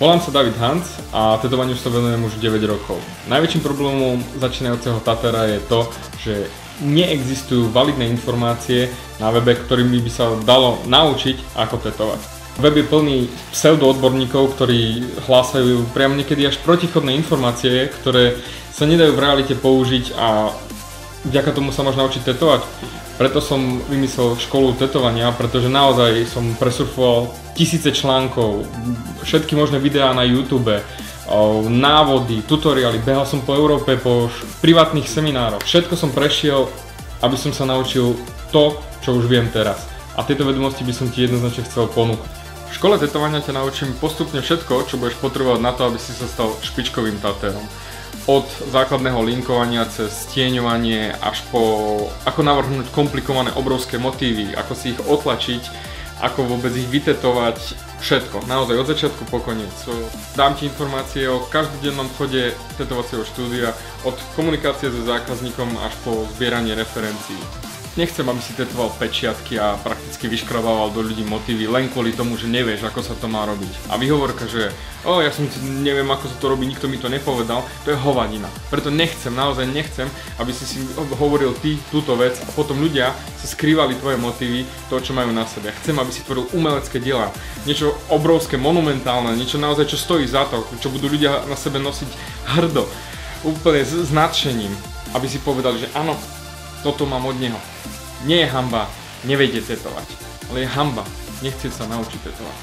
Volám sa David Hans a tetovaniu sa venujem už 9 rokov. Najväčším problémom začínajúceho tatéra je to, že neexistujú validné informácie na webe, ktorými by sa dalo naučiť, ako tetovať. Web je plný pseudoodborníkov, ktorí hlásajú priam niekedy až protichodné informácie, ktoré sa nedajú v realite použiť a vďaka tomu sa máš naučiť tetovať. Preto som vymyslel školu tetovania, pretože naozaj som presurfoval tisíce článkov, všetky možné videá na YouTube, návody, tutoriály, behal som po Európe, po privátnych seminároch. Všetko som prešiel, aby som sa naučil to, čo už viem teraz. A tieto vedomosti by som ti jednoznačne chcel ponúknuť. V škole tetovania ťa naučím postupne všetko, čo budeš potrebovať na to, aby si sa stal špičkovým tatérom. Od základného linkovania cez stieňovanie až po ako navrhnúť komplikované obrovské motívy, ako si ich otlačiť, ako vôbec ich vytetovať, všetko, naozaj od začiatku po koniec. Dám ti informácie o každodennom chode tetovacieho štúdia, od komunikácie so zákazníkom až po zbieranie referencií. Nechcem, aby si tetoval pečiatky a prakticky vyškrabával do ľudí motívy len kvôli tomu, že nevieš, ako sa to má robiť. A výhovorka, že ja neviem, ako sa to robí, nikto mi to nepovedal, to je hovadina. Preto naozaj nechcem, aby si hovoril ty túto vec a potom ľudia si skrývali tvoje motívy, to, čo majú na sebe. Chcem, aby si tvoril umelecké diela, niečo obrovské, monumentálne, niečo naozaj, čo stojí za to, čo budú ľudia na sebe nosiť hrdo, úplne s nadšením, aby si povedali, že áno, toto mám od neho. Nie je hanba nevedieť tetovať, ale je hanba nechcieť sa naučiť tetovať.